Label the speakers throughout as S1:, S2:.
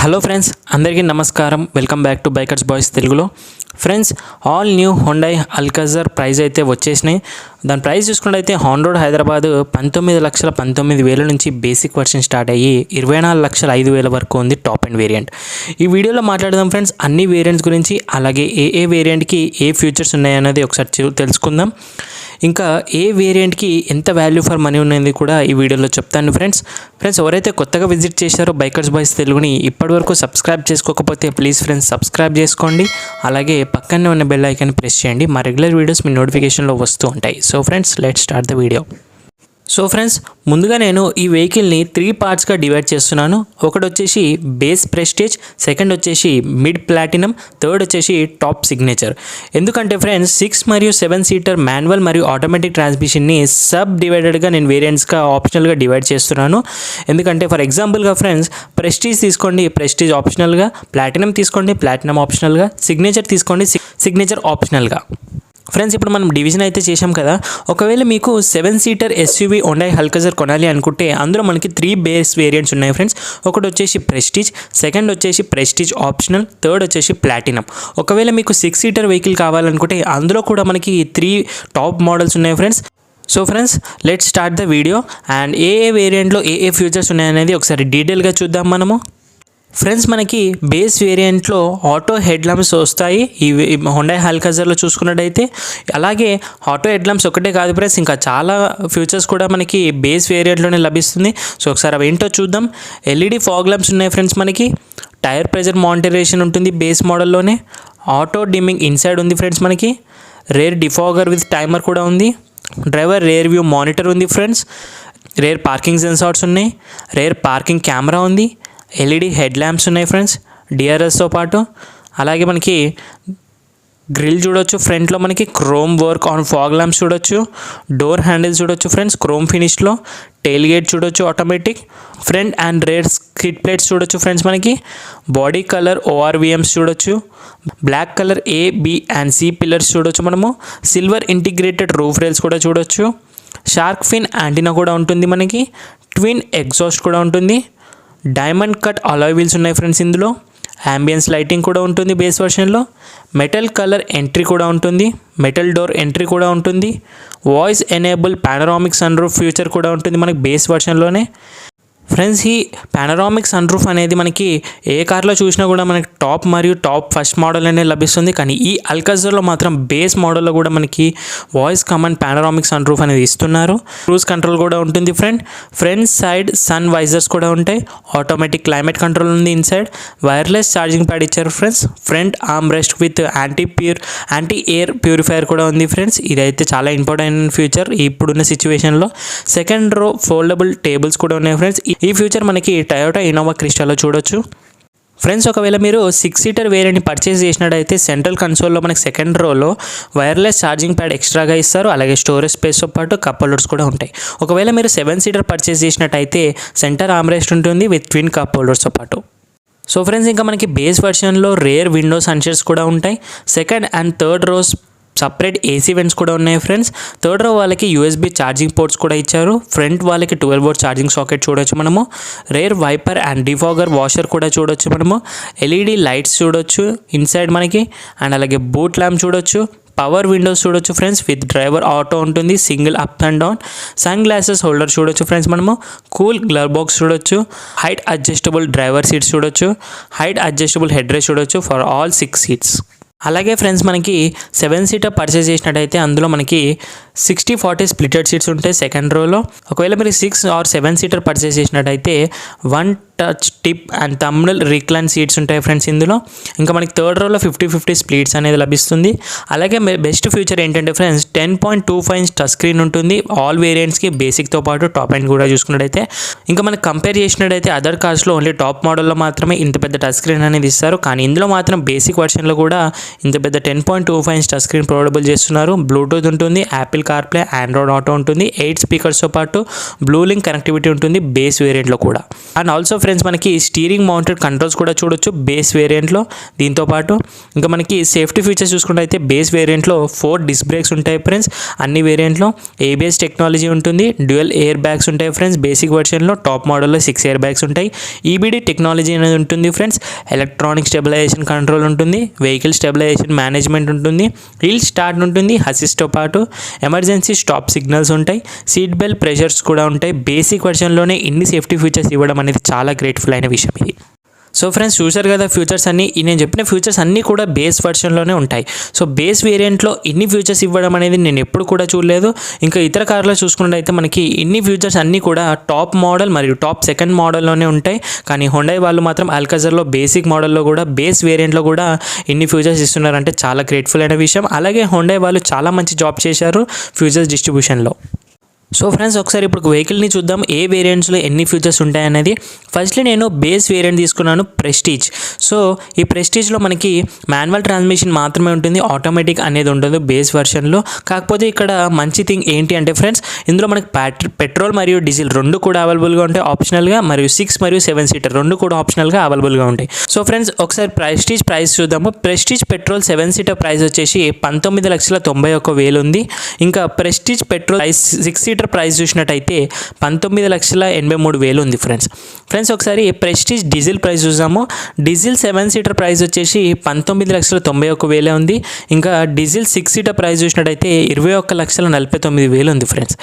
S1: Hello friends, అందరికీ నమస్కారం. Welcome back to bikers boys తెలుగులో. Friends, all new Hyundai Alcazar price అయితే వచ్చేసినాయి. దాని ప్రైస్ చూసుకున్నట్టయితే ఆన్ రోడ్ హైదరాబాద్ 19,19,000 నుంచి బేసిక్ వర్షన్ స్టార్ట్ అయ్యి 24,05,000 వరకు ఉంది టాప్ అండ్ వేరియంట్. ఈ వీడియోలో మాట్లాడదాం ఫ్రెండ్స్ అన్ని వేరియంట్స్ గురించి, అలాగే ఏ వేరియంట్కి ఏ ఫ్యూచర్స్ ఉన్నాయన్నది ఒకసారి తెలుసుకుందాం. ఇంకా ఏ వేరియంట్కి ఎంత వాల్యూ ఫర్ మనీ ఉన్నది కూడా ఈ వీడియోలో చెప్తాను ఫ్రెండ్స్. ఎవరైతే కొత్తగా విజిట్ చేశారో బైకర్స్ బాయ్స్ తెలుగుని ఇప్పటివరకు సబ్స్క్రైబ్ చేసుకోకపోతే ప్లీజ్ ఫ్రెండ్స్ సబ్స్క్రైబ్ చేసుకోండి. అలాగే పక్కనే ఉన్న బెల్ ఐకాన్ ప్రెస్ చేయండి. మా రెగ్యులర్ వీడియోస్ మీ నోటిఫికేషన్లో వస్తూ ఉంటాయి. So friends, let's start the video. So friends, ముందుగా నేను ఈ వెహికల్ని 3 పార్ట్స్గా డివైడ్ చేస్తున్నాను. ఒకటి వచ్చేసి బేస్ ప్రెస్టీజ్, సెకండ్ వచ్చేసి మిడ్ ప్లాటినం, థర్డ్ వచ్చేసి టాప్ సిగ్నేచర్. ఎందుకంటే ఫ్రెండ్స్ 6 మరియు 7 సీటర్ మాన్యువల్ మరియు ఆటోమేటిక్ ట్రాన్స్మిషన్ని సబ్ డివైడెడ్గా నేను వేరియంట్స్గా ఆప్షనల్గా డివైడ్ చేస్తున్నాను. ఎందుకంటే ఫర్ ఎగ్జాంపుల్గా ఫ్రెండ్స్, ప్రెస్టీజ్ తీసుకోండి, ప్రెస్టీజ్ ఆప్షనల్గా, ప్లాటినం తీసుకోండి, ప్లాటినం ఆప్షనల్గా, సిగ్నేచర్ తీసుకోండి, సిగ్నేచర్ ఆప్షనల్గా. ఫ్రెండ్స్, ఇప్పుడు మనం డివిజన్ అయితే చేసాం కదా. ఒకవేళ మీకు 7 సీటర్ ఎస్యూవీ హుండై అల్కాజర్ కొనాలి అనుకుంటే అందులో మనకి 3 బేస్ వేరియంట్స్ ఉన్నాయి ఫ్రెండ్స్. ఒకటి వచ్చేసి ప్రెస్టీజ్, సెకండ్ వచ్చేసి ప్రెస్టీజ్ ఆప్షనల్, థర్డ్ వచ్చేసి ప్లాటినం. ఒకవేళ మీకు 6 సీటర్ వెహికల్ కావాలనుకుంటే అందులో కూడా మనకి 3 టాప్ మోడల్స్ ఉన్నాయి friends. So friends, let's start the video. And ఏ వేరియంట్లో ఏ ఫ్యూచర్స్ ఉన్నాయనేది ఒకసారి డీటెయిల్గా చూద్దాం మనము. ఫ్రెండ్స్, మనకి బేస్ వేరియంట్లో ఆటో హెడ్ ల్యాంప్స్ వస్తాయి ఈ హుండై అల్కాజర్లో చూసుకున్నట్టయితే. అలాగే ఆటో హెడ్ ల్యాంప్స్ ఒకటే కాదు ఫ్రెండ్స్, ఇంకా చాలా ఫ్యూచర్స్ కూడా మనకి బేస్ వేరియంట్లోనే లభిస్తుంది. సో ఒకసారి అవి ఏంటో చూద్దాం. ఎల్ఈడి ఫాగ్ ల్యాంప్స్ ఉన్నాయి ఫ్రెండ్స్ మనకి. టైర్ ప్రెజర్ మానిటరేషన్ ఉంటుంది బేస్ మోడల్లోనే. ఆటో డిమ్మింగ్ ఇన్సైడ్ ఉంది ఫ్రెండ్స్ మనకి. రేర్ డిఫాగర్ విత్ టైమర్ కూడా ఉంది. డ్రైవర్ రేర్ వ్యూ మానిటర్ ఉంది ఫ్రెండ్స్. రేర్ పార్కింగ్ సెన్సార్స్ ఉన్నాయి. రేర్ పార్కింగ్ కెమెరా ఉంది. ఎల్ఈడి హెడ్ ల్యాంప్స్ ఉన్నాయి ఫ్రెండ్స్ డిఆర్ఎస్తో పాటు. అలాగే మనకి గ్రిల్ చూడొచ్చు ఫ్రంట్లో, మనకి chrome work on fog lamps చూడొచ్చు. డోర్ హ్యాండిల్స్ చూడొచ్చు ఫ్రెండ్స్ క్రోమ్ ఫినిష్లో. టెయిల్ గేట్ చూడొచ్చు automatic. Front and rear skid plates చూడొచ్చు ఫ్రెండ్స్ మనకి. బాడీ కలర్ ఓఆర్విఎమ్స్ చూడొచ్చు. Black colour A, B and C pillars చూడొచ్చు మనము. సిల్వర్ ఇంటిగ్రేటెడ్ రూఫ్ రైల్స్ కూడా చూడొచ్చు. షార్క్ ఫిన్ యాంటీనా కూడా ఉంటుంది మనకి. ట్విన్ ఎగ్జాస్ట్ కూడా ఉంటుంది. డైమండ్ కట్ అలాయ్ వీల్స్ ఉన్నాయి ఫ్రెండ్స్ ఇందులో. అంబియన్స్ లైటింగ్ కూడా ఉంటుంది బేస్ వర్షన్లో. మెటల్ కలర్ ఎంట్రీ కూడా ఉంటుంది. మెటల్ డోర్ ఎంట్రీ కూడా ఉంటుంది. Voice enable panoramic sun roof future కూడా ఉంటుంది మనకి బేస్ వర్షన్లోనే. ఫ్రెండ్స్, ఈ పానరామిక్ సన్ రూఫ్ అనేది మనకి ఏ కార్లో చూసినా కూడా మనకి టాప్ మరియు టాప్ ఫస్ట్ మోడల్ అనేది లభిస్తుంది. కానీ ఈ అల్కాజర్లో మాత్రం బేస్ మోడల్లో కూడా మనకి voice command panoramic sun roof అనేది ఇస్తున్నారు. క్రూజ్ కంట్రోల్ కూడా ఉంటుంది ఫ్రంట్ సైడ్ సన్ వైజర్స్ కూడా ఉంటాయి. ఆటోమేటిక్ క్లైమేట్ కంట్రోల్ ఉంది ఇన్సైడ్. వైర్లెస్ ఛార్జింగ్ ప్యాడ్ ఇచ్చారు friends. Front arm rest with anti air purifier కూడా ఉంది ఫ్రెండ్స్. ఇదైతే చాలా ఇంపార్టెంట్ ఫ్యూచర్ ఇప్పుడున్న సిచ్యువేషన్లో. సెకండ్ రో ఫోల్డబుల్ టేబుల్స్ కూడా ఉన్నాయి ఫ్రెండ్స్. ఈ ఫ్యూచర్ మనకి టయోటా ఇన్నోవా క్రిస్టాలో చూడొచ్చు. ఫ్రెండ్స్, ఒకవేళ మీరు 6 సీటర్ వేరియంట్ని పర్చేస్ చేసినట్టయితే సెంట్రల్ కన్సోల్లో మనకి సెకండ్ రోలో వైర్లెస్ ఛార్జింగ్ ప్యాడ్ ఎక్స్ట్రాగా ఇస్తారు. అలాగే స్టోరేజ్ స్పేస్తో పాటు కప్ హోల్డర్స్ కూడా ఉంటాయి. ఒకవేళ మీరు 7 సీటర్ పర్చేస్ చేసినట్టయితే సెంటర్ ఆర్మ్రెస్ట్ ఉంటుంది విత్ ట్విన్ కప్ హోల్డర్స్తో పాటు. సో ఫ్రెండ్స్, ఇంకా మనకి బేస్ వర్షన్లో రేర్ విండోస్ అన్షర్స్ కూడా ఉంటాయి. Second and third rows separate AC vents కూడా ఉన్నాయి ఫ్రెండ్స్. థర్డ్ రో వాళ్ళకి యూఎస్బీ ఛార్జింగ్ పోర్ట్స్ కూడా ఇచ్చారు. ఫ్రంట్ వాళ్ళకి 12 వోల్ట్ ఛార్జింగ్ సాకెట్ చూడొచ్చు మనము. Rear wiper and defogger washer కూడా చూడొచ్చు మనము. ఎల్ఈడి లైట్స్ చూడొచ్చు ఇన్సైడ్ మనకి. అండ్ అలాగే బూట్ ల్యాంప్ చూడొచ్చు. పవర్ విండోస్ చూడొచ్చు ఫ్రెండ్స్ విత్ డ్రైవర్ ఆటో ఉంటుంది, single up and down. Sun glasses holder చూడొచ్చు ఫ్రెండ్స్ మనము. కూల్ గ్లవ్ బాక్స్ చూడొచ్చు. హైట్ అడ్జస్టబుల్ డ్రైవర్ సీట్స్ చూడొచ్చు. హైట్ అడ్జస్టబుల్ హెడ్ రెస్ట్ చూడొచ్చు ఫర్ ఆల్ 6 సీట్స్. అలాగే ఫ్రెండ్స్, మనకి 7 సీటర్ పర్చేస్ చేసినట్టయితే అందులో మనకి 60-40 స్ప్లిటెడ్ సీట్స్ ఉంటాయి సెకండ్ రోలో. ఒకవేళ మీరు 6 ఆర్ 7 సీటర్ పర్చేస్ చేసినట్టయితే 1 టచ్ టిప్ అండ్ థంబ్నెల్ రీక్లైన్ సీట్స్ ఉంటాయి ఫ్రెండ్స్ ఇందులో. ఇంకా మనకి థర్డ్ రోలో 50-50 స్ప్లిట్స్ అనేది లభిస్తుంది. అలాగే బెస్ట్ ఫ్యూచర్ ఏంటంటే ఫ్రెండ్స్ 10.25 ఇంచ్ టచ్ స్క్రీన్ ఉంటుంది ఆల్ వేరియంట్స్కి, బేసిక్తో పాటు టాప్ అండ్ కూడా చూసుకున్నట్టయితే. ఇంకా మనకి కంపేర్ చేసినట్టయితే అదర్ కార్స్లో ఓన్లీ టాప్ మోడల్లో మాత్రమే ఇంత పెద్ద టచ్ స్క్రీన్ అనేది ఇస్తారు. కానీ ఇందులో మాత్రం బేసిక్ వర్షన్లో కూడా ఇంత పెద్ద 10.25 ఇంచ్ టచ్ స్క్రీన్ ప్రొవైడబుల్ చేస్తున్నారు. బ్లూటూత్ ఉంటుంది, యాపిల్ కార్ప్లే, ఆండ్రాయిడ్ ఆటో ఉంటుంది, 8 స్పీకర్స్తో పాటు బ్లూ లింక్ కనెక్టివిటీ ఉంటుంది బేస్ వేరియంట్లో కూడా. అండ్ ఆల్సో ఫ్రెండ్స్, ఫ్రెండ్స్ మనకి స్టీరింగ్ మౌంటెడ్ కంట్రోల్స్ కూడా చూడొచ్చు బేస్ వేరియంట్లో. దీంతోపాటు ఇంకా మనకి సేఫ్టీ ఫీచర్స్ చూసుకుంటే అయితే బేస్ వేరియంట్లో 4 డిస్క్ బ్రేక్స్ ఉంటాయి ఫ్రెండ్స్ అన్ని వేరియంట్లో. ఏబిఎస్ టెక్నాలజీ ఉంటుంది, డ్యూయల్ ఎయిర్ బ్యాగ్స్ ఉంటాయి ఫ్రెండ్స్ బేసిక్ వర్షన్లో. టాప్ మోడల్లో 6 ఎయిర్ బ్యాగ్స్ ఉంటాయి. ఈబిడి టెక్నాలజీ అనేది ఉంటుంది ఫ్రెండ్స్. ఎలక్ట్రానిక్ స్టెబిలైజేషన్ కంట్రోల్ ఉంటుంది, వెహికల్ స్టెబిలైజేషన్ మేనేజ్మెంట్ ఉంటుంది, హిల్ స్టార్ట్ ఉంటుంది, అసిస్ట్తో పాటు ఎమర్జెన్సీ స్టాప్ సిగ్నల్స్ ఉంటాయి, సీట్ బెల్ట్ ప్రెషర్స్ కూడా ఉంటాయి. బేసిక్ వర్షన్లోనే ఇన్ని సేఫ్టీ ఫీచర్స్ ఇవ్వడం అనేది చాలా గ్రేట్ఫుల్ అయిన విషయం ఇది. సో ఫ్రెండ్స్ చూశారు కదా ఫీచర్స్ అన్నీ. నేను చెప్పిన ఫీచర్స్ అన్నీ కూడా బేస్ వర్షన్లోనే ఉంటాయి. సో బేస్ వేరియంట్లో ఇన్ని ఫీచర్స్ ఇవ్వడం అనేది నేను ఎప్పుడు కూడా చూడలేదు. ఇంకా ఇతర కార్లో చూసుకున్నట్టయితే మనకి ఇన్ని ఫీచర్స్ అన్నీ కూడా టాప్ మోడల్ మరియు టాప్ సెకండ్ మోడల్లోనే ఉంటాయి. కానీ హుండై వాళ్ళు మాత్రం అల్కాజర్లో బేసిక్ మోడల్లో కూడా బేస్ వేరియంట్లో కూడా ఇన్ని ఫీచర్స్ ఇస్తున్నారంటే చాలా గ్రేట్ఫుల్ అయిన విషయం. అలాగే హుండై వాళ్ళు చాలా మంచి జాబ్ చేశారు ఫీచర్స్ డిస్ట్రిబ్యూషన్లో. సో ఫ్రెండ్స్ ఒకసారి ఇప్పుడు వెహికల్ని చూద్దాం ఏ వేరియంట్స్లో ఎన్ని ఫీచర్స్ ఉంటాయనేది. ఫస్ట్లీ నేను బేస్ వేరియంట్ తీసుకున్నాను ప్రెస్టీజ్. సో ఈ ప్రెస్టీజ్లో మనకి మాన్యువల్ ట్రాన్స్మిషన్ మాత్రమే ఉంటుంది, ఆటోమేటిక్ అనేది ఉండదు బేస్ వర్షన్లో. కాకపోతే ఇక్కడ మంచి థింగ్ ఏంటి అంటే ఫ్రెండ్స్ ఇందులో మనకి పెట్రోల్ మరియు డీజిల్ రెండు కూడా అవైలబుల్గా ఉంటాయి ఆప్షనల్గా, మరియు 6 మరియు 7 సీటర్ రెండు కూడా ఆప్షనల్గా అవైలబుల్గా ఉంటాయి. సో ఫ్రెండ్స్ ఒకసారి ప్రెస్టీజ్ ప్రైస్ చూద్దాము. ప్రెస్టీజ్ పెట్రోల్ 7 సీటర్ ప్రైస్ వచ్చేసి 19,91,000 ఉంది. ఇంకా ప్రెస్టీజ్ పెట్రోల్ 6 సీటర్ ప్రైస్ చూసినట్టయితే 19,83,000 ఉంది ఫ్రెండ్స్ ఒకసారి ప్రెస్టీజ్ డీజిల్ ప్రైస్ చూసాము. డీజిల్ 7 సీటర్ ప్రైస్ వచ్చేసి 19,91,000 ఉంది. ఇంకా డీజిల్ 6 సీటర్ ప్రైస్ చూసినట్టయితే 21,49,000 ఉంది ఫ్రెండ్స్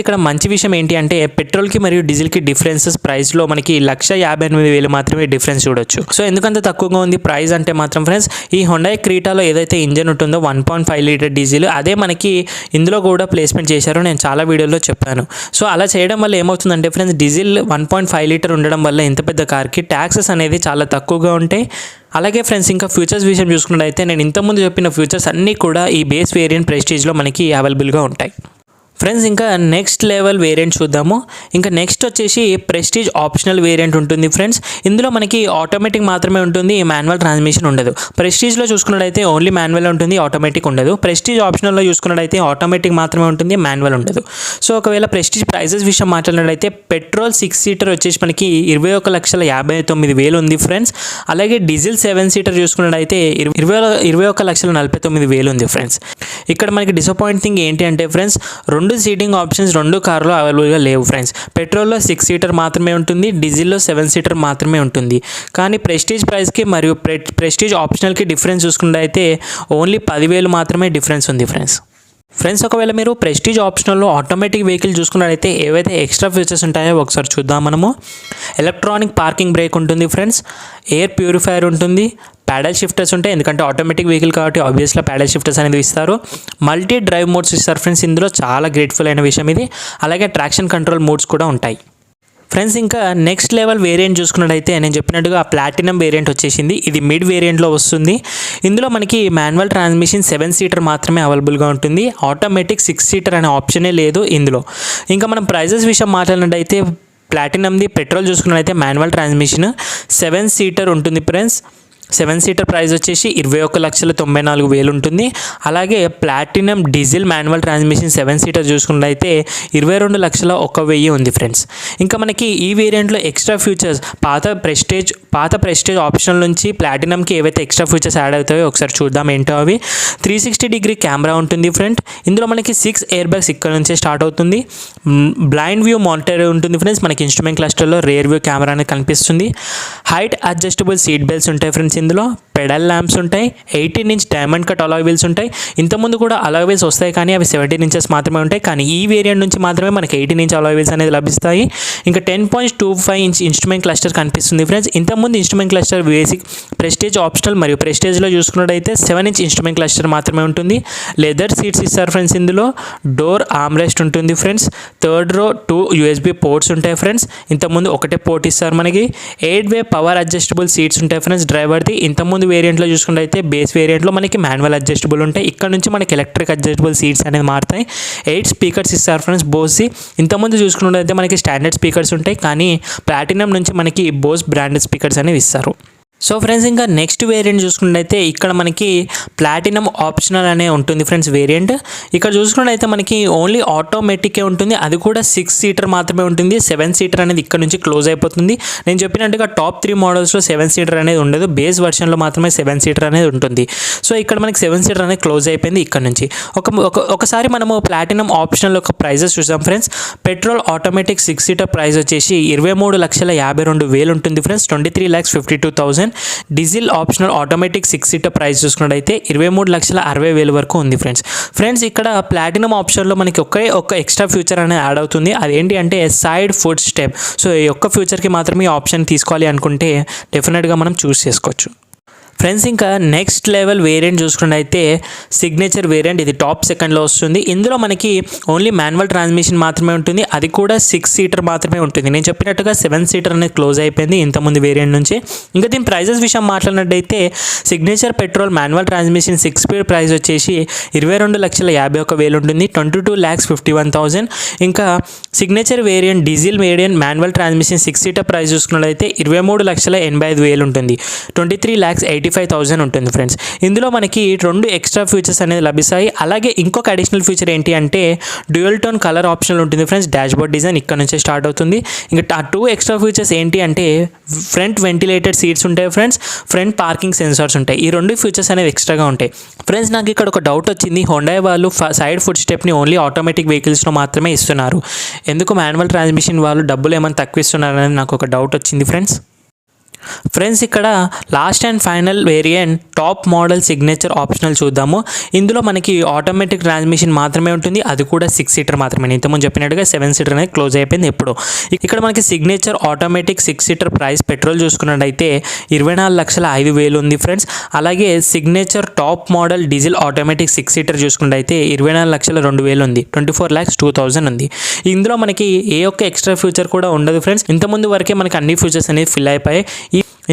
S1: ఇక్కడ మంచి విషయం ఏంటి అంటే పెట్రోల్కి మరియు డీజిల్కి డిఫరెన్సెస్ ప్రైస్లో మనకి 1,58,000 మాత్రమే డిఫరెన్స్ చూడొచ్చు. సో ఎందుకంత తక్కువగా ఉంది ప్రైస్ అంటే మాత్రం ఫ్రెండ్స్ ఈ హుండై క్రీటాలో ఏదైతే ఇంజన్ ఉంటుందో 1.5 లీటర్ డీజిల్ అదే మనకి ఇందులో కూడా ప్లేస్మెంట్ చేశారు, నేను చాలా వీడియోలో చెప్పాను. సో అలా చేయడం వల్ల ఏమవుతుందంటే ఫ్రెండ్స్ డీజిల్ 1.5 లీటర్ ఉండడం వల్ల ఇంత పెద్ద కార్కి ట్యాక్సెస్ అనేది చాలా తక్కువగా ఉంటాయి. అలాగే ఫ్రెండ్స్ ఇంకా ఫ్యూచర్స్ విషయం చూసుకున్నట్టయితే నేను ఇంతకుముందు చెప్పిన ఫ్యూచర్స్ అన్నీ కూడా ఈ బేస్ వేరియంట్ ప్రెస్టీజ్లో మనకి అవైలబుల్గా ఉంటాయి. ఫ్రెండ్స్ ఇంకా నెక్స్ట్ లెవెల్ వేరియంట్ చూద్దాము. ఇంకా నెక్స్ట్ వచ్చేసి ప్రెస్టీజ్ ఆప్షనల్ వేరియంట్ ఉంటుంది ఫ్రెండ్స్. ఇందులో మనకి ఆటోమేటిక్ మాత్రమే ఉంటుంది, మాన్యువల్ ట్రాన్స్మిషన్ ఉండదు. ప్రెస్టీజ్లో చూసుకున్నట్టయితే ఓన్లీ మాన్యువల్ ఉంటుంది, ఆటోమేటిక్ ఉండదు. ప్రెస్టీజ్ ఆప్షనల్లో చూసుకున్నట్టయితే ఆటోమేటిక్ మాత్రమే ఉంటుంది, మాన్యువల్ ఉండదు. సో ఒకవేళ ప్రెస్టీజ్ ప్రైజెస్ విషయం మాట్లాడినట్టయితే పెట్రోల్ 6 సీటర్ వచ్చేసి మనకి 21,59,000 ఉంది ఫ్రెండ్స్. అలాగే డీజిల్ 7 సీటర్ చూసుకున్నట్టయితే 21,49,000 ఉంది ఫ్రెండ్స్. ఇక్కడ మనకి డిసప్పాయింటింగ్ ఏంటి అంటే ఫ్రెండ్స్ రెండు సీటింగ్ ఆప్షన్స్ రెండు కార్లో అవైలబుల్గా లేవు ఫ్రెండ్స్. పెట్రోల్లో 6 సీటర్ మాత్రమే ఉంటుంది, డీజిల్లో 7 సీటర్ మాత్రమే ఉంటుంది. కానీ ప్రెస్టీజ్ ప్రైస్కి మరియు ప్రెస్టీజ్ ఆప్షనల్కి డిఫరెన్స్ చూసుకుంటే ఓన్లీ 10,000 మాత్రమే డిఫరెన్స్ ఉంది ఫ్రెండ్స్ ఒకవేళ మీరు ప్రెస్టీజ్ ఆప్షనల్లో ఆటోమేటిక్ వెహికల్ చూసుకున్నట్టయితే ఏవైతే ఎక్స్ట్రా ఫీచర్స్ ఉంటాయో ఒకసారి చూద్దాం మనము. ఎలక్ట్రానిక్ పార్కింగ్ బ్రేక్ ఉంటుంది ఫ్రెండ్స్, ఎయిర్ ప్యూరిఫైయర్ ఉంటుంది, ప్యాడల్ షిఫ్టర్స్ ఉంటాయి ఎందుకంటే ఆటోమేటిక్ వెహికల్ కాబట్టి ఆబ్వియస్గా ప్యాడల్ షిఫ్టర్స్ అనేది ఇస్తారు. మల్టీ డ్రైవ్ మోడ్స్ ఇస్తారు ఫ్రెండ్స్, ఇందులో చాలా గ్రేట్ఫుల్ అయిన విషయం ఇది. అలాగే ట్రాక్షన్ కంట్రోల్ మోడ్స్ కూడా ఉంటాయి ఫ్రెండ్స్. ఇంకా నెక్స్ట్ లెవెల్ వేరియంట్ చూసుకున్నట్టయితే నేను చెప్పినట్టుగా ప్లాటినం వేరియంట్ వచ్చేసింది. ఇది మిడ్ వేరియంట్లో వస్తుంది. ఇందులో మనకి మాన్యువల్ ట్రాన్స్మిషన్ 7 సీటర్ మాత్రమే అవైలబుల్గా ఉంటుంది, ఆటోమేటిక్ 6 సీటర్ అనే ఆప్షనే లేదు ఇందులో. ఇంకా మనం ప్రైజెస్ విషయం మాట్లాడినట్టయితే ప్లాటినంది పెట్రోల్ చూసుకున్నట్టయితే మాన్యువల్ ట్రాన్స్మిషన్ 7 సీటర్ ఉంటుంది ఫ్రెండ్స్. 7 సీటర్ ప్రైస్ వచ్చేసి 21,94,000 ఉంటుంది. అలాగే platinum diesel manual transmission 7 seater చూసుకున్నట్లయితే 22,01,000 ఉంది ఫ్రెండ్స్. ఇంకా మనకి ఈ వేరియంట్లో ఎక్స్ట్రా ఫీచర్స్ పాత ప్రెస్టేజ్ ఆప్షన్ నుంచి ప్లాటినంకి ఏవైతే ఎక్స్ట్రా ఫీచర్స్ యాడ్ అవుతాయో ఒకసారి చూద్దాం ఏంటో అవి. 360 కెమెరా ఉంటుంది ఫ్రెండ్. ఇందులో మనకి 6 ఎయిర్ బ్యాగ్స్ ఇక్కడ నుంచే స్టార్ట్ అవుతుంది. బ్లైండ్ వ్యూ మానిటర్ ఉంటుంది ఫ్రెండ్స్, మనకి ఇన్స్ట్రుమెంట్ క్లస్టర్లో రేర్ వ్యూ కెమెరా అనేది కనిపిస్తుంది. హైట్ అడ్జస్టబుల్ సీట్ బెల్ట్స్ ఉంటాయి ఫ్రెండ్స్. ఇందులో పెడల్ ల్యాంప్స్ ఉంటాయి, 18 inch diamond cut alloy wheels ఉంటాయి. ఇంతకుముందు కూడా అలాయ్ వీల్స్ వస్తాయి కానీ అవి 17 ఇంచెస్ మాత్రమే ఉంటాయి, కానీ ఈ వేరియంట్ నుంచి మాత్రమే మనకి 18 ఇంచ్ అలాయ్ వీల్స్ అనేది లభిస్తాయి. ఇంకా 10.25 ఇంచ్ ఇన్స్ట్రుమెంట్ క్లస్టర్ కనిపిస్తుంది ఫ్రెండ్స్. ఇంతకుముందు instrument cluster basic prestige optional మరియు ప్రెస్టేజ్లో చూసుకున్నట్టయితే 7 ఇంచ్ ఇన్స్ట్రుమెంట్ క్లస్టర్ మాత్రమే ఉంటుంది. లెదర్ సీట్స్ ఇస్తారు ఫ్రెండ్స్. ఇందులో డోర్ ఆర్మ్రెస్ట్ ఉంటుంది friends. Third row 2 USB ports ఉంటాయి ఫ్రెండ్స్. ఇంతకుముందు ఒకటే పోర్ట్ ఇస్తారు మనకి. 8-way పవర్ అడ్జస్టబుల్ సీట్స్ ఉంటాయి ఫ్రెండ్స్ డ్రైవర్ది. ఇంతకుముందు వేరియంట్లో చూసుకుంటే బేస్ వేరియంట్లో మనకి మాన్యువల్ అడ్జస్టబుల్ ఉంటాయి, ఇక్కడ నుంచి మనకి ఎలక్ట్రిక్ అడ్జస్టబుల్ సీట్స్ అనేది మారుతాయి. 8 స్పీకర్స్ ఇస్తారు ఫ్రెండ్స్ బోస్ది. ఇంతకుముందు చూసుకున్నట్టయితే మనకి స్టాండర్డ్ స్పీకర్స్ ఉంటాయి, కానీ ప్లాటినం నుంచి మనకి బోస్ బ్రాండెడ్ స్పీకర్స్ అనేవి ఇస్తారు. సో ఫ్రెండ్స్ ఇంకా నెక్స్ట్ వేరియంట్ చూసుకున్నట్టయితే ఇక్కడ మనకి ప్లాటినం ఆప్షనల్ అనే ఉంటుంది ఫ్రెండ్స్ వేరియంట్. ఇక్కడ చూసుకున్నట్టయితే మనకి ఓన్లీ ఆటోమేటికే ఉంటుంది, అది కూడా 6 సీటర్ మాత్రమే ఉంటుంది. 7 సీటర్ అనేది ఇక్కడ నుంచి క్లోజ్ అయిపోతుంది. నేను చెప్పినట్టుగా టాప్ 3 మోడల్స్లో 7 సీటర్ అనేది ఉండదు, బేస్ వర్షన్లో మాత్రమే 7 సీటర్ అనేది ఉంటుంది. సో ఇక్కడ మనకి 7 సీటర్ అనేది క్లోజ్ అయిపోయింది ఇక్కడ నుంచి. ఒకసారి మనము ప్లాటినం ఆప్షనల్ యొక్క ప్రైజెస్ చూసాం friends. Petrol automatic 6 seater price వచ్చేసి 23,52,000 ఉంటుంది friends, 23,52,000. Diesel optional automatic 6 seater price చూసుకున్నట్టయితే 23,60,000 వరకు ఉంది ఫ్రెండ్స్ ఇక్కడ ప్లాటినం ఆప్షన్లో మనకి ఒక్క ఎక్స్ట్రా ఫ్యూచర్ అనేది యాడ్ అవుతుంది. అదేంటి అంటే సైడ్ ఫుట్ స్టెప్. సో ఈ ఒక్క ఫ్యూచర్కి మాత్రమే ఈ ఆప్షన్ తీసుకోవాలి అనుకుంటే డెఫినెట్గా మనం చూస్ చేసుకోవచ్చు ఫ్రెండ్స్. ఇంకా నెక్స్ట్ లెవెల్ వేరియంట్ చూసుకున్నట్టయితే సిగ్నేచర్ వేరియంట్, ఇది టాప్ సెకండ్లో వస్తుంది. ఇందులో మనకి ఓన్లీ మాన్యువల్ ట్రాన్స్మిషన్ మాత్రమే ఉంటుంది, అది కూడా 6 సీటర్ మాత్రమే ఉంటుంది. నేను చెప్పినట్టుగా 7 సీటర్ అనేది క్లోజ్ అయిపోయింది ఇంతకుముందు వేరియంట్ నుంచి. ఇంకా దీని ప్రైజెస్ విషయం మాట్లాడినట్టయితే signature petrol manual transmission 6 speed price వచ్చేసి 22,51,000 ఉంటుంది, 22,51,000. ఇంకా signature variant diesel variant manual transmission 6 seater price చూసుకున్నట్టయితే 23,85,000 ఉంటుంది, 23,85,000 ఉంటుంది ఫ్రెండ్స్. ఇందులో మనకి 2 ఎక్స్ట్రా ఫీచర్స్ అనేది లభిస్తాయి. అలాగే ఇంకొక అడిషనల్ ఫీచర్ ఏంటి అంటే డ్యూయల్ టోన్ కలర్ ఆప్షన్ ఉంటుంది ఫ్రెండ్స్. డాష్బోర్డ్ డిజైన్ ఇక్కడ నుంచే స్టార్ట్ అవుతుంది. ఇంకా ఆ 2 ఎక్స్ట్రా ఫీచర్స్ ఏంటి అంటే ఫ్రంట్ వెంటిలేటెడ్ సీట్స్ ఉంటాయి ఫ్రెండ్స్, ఫ్రంట్ పార్కింగ్ సెన్సార్స్ ఉంటాయి. ఈ 2 ఫీచర్స్ అనేది ఎక్స్ట్రాగా ఉంటాయి ఫ్రెండ్స్. నాకు ఇక్కడ ఒక డౌట్ వచ్చింది, హోండాయ్ వాళ్ళు సైడ్ ఫుట్ స్టెప్ని ఓన్లీ ఆటోమేటిక్ వెహికల్స్లో మాత్రమే ఇస్తున్నారు, ఎందుకు మాన్యువల్ ట్రాన్స్మిషన్ వాళ్ళు డబ్బులు ఏమైనా తక్కువ ఇస్తున్నారని నాకు ఒక డౌట్ వచ్చింది ఫ్రెండ్స్. ఇక్కడ last and final variant top model signature optional చూద్దాము. ఇందులో మనకి ఆటోమేటిక్ ట్రాన్స్మిషన్ మాత్రమే ఉంటుంది, అది కూడా 6 సీటర్ మాత్రమే. ఇంతకుముందు చెప్పినట్టుగా 7 సీటర్ అనేది క్లోజ్ అయిపోయింది ఎప్పుడు. ఇక్కడ మనకి signature automatic 6 seater price petrol చూసుకున్నట్టయితే 24,05,000 ఉంది ఫ్రెండ్స్. అలాగే signature top model diesel automatic 6 seater చూసుకున్నట్టయితే 24,02,000 ఉంది, 24,02,000 ఉంది. ఇందులో మనకి ఏ ఒక్క ఎక్స్ట్రా ఫ్యూచర్ కూడా ఉండదు ఫ్రెండ్స్. ఇంతకుముందు వరకే మనకి అన్ని ఫ్యూచర్స్ అనేది ఫిల్ అయిపోయాయి.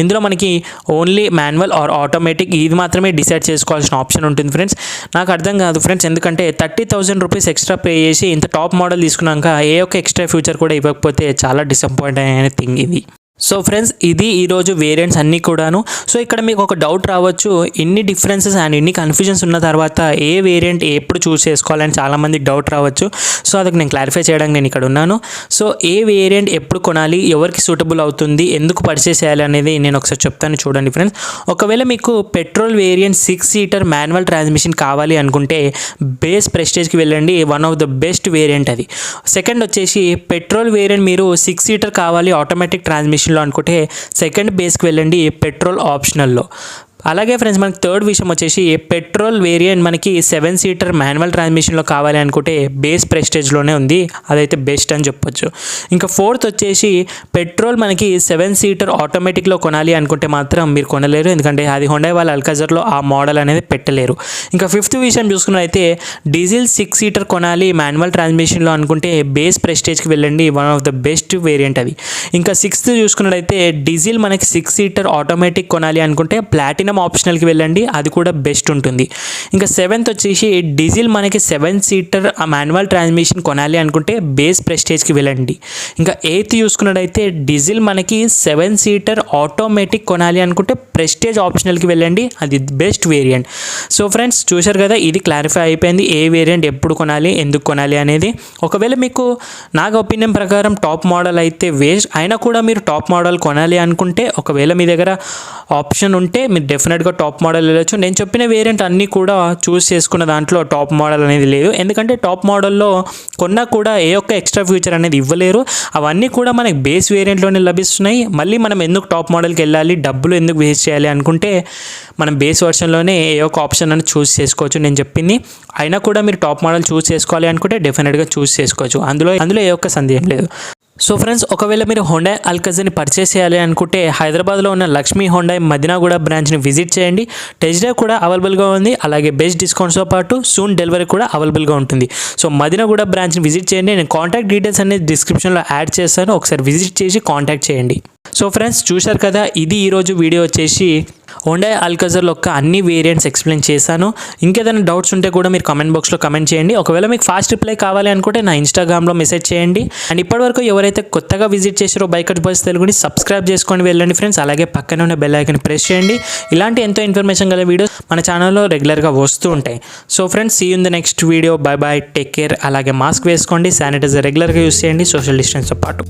S1: ఇందులో మనకి ఓన్లీ మాన్యువల్ ఆర్ ఆటోమేటిక్ ఇది మాత్రమే డిసైడ్ చేసుకోవాల్సిన ఆప్షన్ ఉంటుంది ఫ్రెండ్స్. నాకు అర్థం కాదు ఫ్రెండ్స్, ఎందుకంటే 30,000 రూపీస్ ఎక్స్ట్రా పే చేసి ఇంత టాప్ మోడల్ తీసుకున్నాక ఏ ఒక్క ఎక్స్ట్రా ఫ్యూచర్ కూడా ఇవ్వకపోతే చాలా డిసప్పాయింట్ అయిన థింగ్ ఇది. సో ఫ్రెండ్స్ ఇది ఈరోజు వేరియంట్స్ అన్నీ కూడాను. సో ఇక్కడ మీకు ఒక డౌట్ రావచ్చు, ఇన్ని డిఫరెన్సెస్ అండ్ ఇన్ని కన్ఫ్యూజన్స్ ఉన్న తర్వాత ఏ వేరియంట్ ఎప్పుడు చూస్ చేసుకోవాలని చాలామందికి డౌట్ రావచ్చు. సో అదొక నేను క్లారిఫై చేయడానికి నేను ఇక్కడ ఉన్నాను. సో ఏ వేరియంట్ ఎప్పుడు కొనాలి, ఎవరికి సూటబుల్ అవుతుంది, ఎందుకు పర్చేస్ చేయాలి అనేది నేను ఒకసారి చెప్తాను చూడండి ఫ్రెండ్స్. ఒకవేళ మీకు petrol variant 6 seater manual transmission కావాలి అనుకుంటే బేస్ ప్రెస్టేజ్కి వెళ్ళండి, one of the best variant అది. సెకండ్ వచ్చేసి పెట్రోల్ వేరియంట్ మీరు 6 సీటర్ కావాలి ఆటోమేటిక్ ట్రాన్స్మిషన్ అనుకుంటే సెకండ్ బేస్కి వెళ్ళండి పెట్రోల్ ఆప్షనల్లో. అలాగే ఫ్రెండ్స్ మనకి థర్డ్ విషయం వచ్చేసి పెట్రోల్ వేరియంట్ మనకి 7 సీటర్ మాన్యువల్ ట్రాన్స్మిషన్లో కావాలి అనుకుంటే బేస్ ప్రెస్టేజ్లోనే ఉంది, అదైతే బెస్ట్ అని చెప్పొచ్చు. ఇంకా ఫోర్త్ వచ్చేసి పెట్రోల్ మనకి 7 సీటర్ ఆటోమేటిక్లో కొనాలి అనుకుంటే మాత్రం మీరు కొనలేరు, ఎందుకంటే అది హోండా వాళ్ళ అల్కాజర్లో ఆ మోడల్ అనేది పెట్టలేరు. ఇంకా ఫిఫ్త్ విషయం చూసుకున్నట్లయితే డీజిల్ 6 సీటర్ కొనాలి మాన్యువల్ ట్రాన్స్మిషన్లో అనుకుంటే బేస్ ప్రెస్టేజ్కి వెళ్ళండి, one of the best variant అది. ఇంకా సిక్స్త్ చూసుకున్నట్లయితే డీజిల్ మనకి 6 సీటర్ ఆటోమేటిక్ కొనాలి అనుకుంటే ప్లాటినం ఆప్షనల్కి వెళ్ళండి, అది కూడా బెస్ట్ ఉంటుంది. ఇంకా సెవెంత్ వచ్చేసి డీజిల్ మనకి 7 సీటర్ మాన్యువల్ ట్రాన్స్మిషన్ కొనాలి అనుకుంటే బేస్ ప్రెస్టేజ్కి వెళ్ళండి. ఇంకా ఎయిత్ చూసుకున్నట్టయితే డీజిల్ మనకి 7 సీటర్ ఆటోమేటిక్ కొనాలి అనుకుంటే ప్రెస్టేజ్ ఆప్షనల్కి వెళ్ళండి, అది బెస్ట్ వేరియంట్. సో ఫ్రెండ్స్ చూశారు కదా, ఇది క్లారిఫై అయిపోయింది ఏ వేరియంట్ ఎప్పుడు కొనాలి ఎందుకు కొనాలి అనేది. ఒకవేళ మీకు నాకు ఒపీనియన్ ప్రకారం టాప్ మోడల్ అయితే వేస్ట్ అయినా కూడా మీరు టాప్ మోడల్ కొనాలి అనుకుంటే ఒకవేళ మీ దగ్గర ఆప్షన్ ఉంటే మీరు డెఫినెట్గా టాప్ మోడల్ వెళ్ళచ్చు. నేను చెప్పిన వేరియంట్ అన్నీ కూడా చూస్ చేసుకున్న దాంట్లో టాప్ మోడల్ అనేది లేదు, ఎందుకంటే టాప్ మోడల్లో కొన్నా కూడా ఏ ఒక్క ఎక్స్ట్రా ఫీచర్ అనేది ఇవ్వలేరు, అవన్నీ కూడా మనకి బేస్ వేరియంట్లోనే లభిస్తున్నాయి. మళ్ళీ మనం ఎందుకు టాప్ మోడల్కి వెళ్ళాలి, డబ్బులు ఎందుకు వేస్ట్ చేయాలి అనుకుంటే మనం బేస్ వర్షన్లోనే ఏ ఒక్క ఆప్షన్ అని చూస్ చేసుకోవచ్చు నేను చెప్పింది. అయినా కూడా మీరు టాప్ మోడల్ చూస్ చేసుకోవాలి అనుకుంటే డెఫినెట్గా చూస్ చేసుకోవచ్చు, అందులో ఏ ఒక్క సందేహం లేదు. సో ఫ్రెండ్స్ ఒకవేళ మీరు హోండా అల్కాజర్ని పర్చేస్ చేయాలి అనుకుంటే హైదరాబాద్లో ఉన్న లక్ష్మీ హోండా మదీనాగూడ బ్రాంచ్ని విజిట్ చేయండి. టెస్ట్ డ్రైవ్ కూడా అవైలబుల్గా ఉంది, అలాగే బెస్ట్ డిస్కౌంట్స్తో పాటు సూన్ డెలివరీ కూడా అవైలబుల్గా ఉంటుంది. సో మదీనాగూడ బ్రాంచ్ని విజిట్ చేయండి, నేను కాంటాక్ట్ డీటెయిల్స్ అనేది డిస్క్రిప్షన్లో యాడ్ చేస్తాను, ఒకసారి విజిట్ చేసి కాంటాక్ట్ చేయండి. సో ఫ్రెండ్స్ చూశారు కదా, ఇది ఈరోజు వీడియో వచ్చేసి హుండై అల్కాజర్ యొక్క అన్ని వేరియంట్స్ ఎక్స్ప్లెయిన్ చేశాను. ఇంకేదైనా డౌట్స్ ఉంటే కూడా మీరు కామెంట్ బాక్స్లో కామెంట్ చేయండి. ఒకవేళ మీకు ఫాస్ట్ రిప్లై కావాలి అనుకుంటే నా ఇన్స్టాగ్రామ్లో మెసేజ్ చేయండి. అండ్ ఇప్పటివరకు ఎవరైతే కొత్తగా విజిట్ చేసారో బైకర్స్ బాయ్స్ తెలుగుని సబ్స్క్రైబ్ చేసుకొని వెళ్ళండి ఫ్రెండ్స్. అలాగే పక్కన ఉన్న బెల్ ఐకాన్ ప్రెస్ చేయండి. ఇలాంటి ఎంతో ఇన్ఫర్మేషన్ గల వీడియోస్ మన ఛానల్లో రెగ్యులర్గా వస్తూ ఉంటాయి. So friends, see you in the next video. Bye bye, take care. అలాగే మాస్క్ వేసుకోండి, శానిటైజర్ రెగ్యులర్గా యూస్ చేయండి సోషల్ డిస్టెన్స్తో పాటు.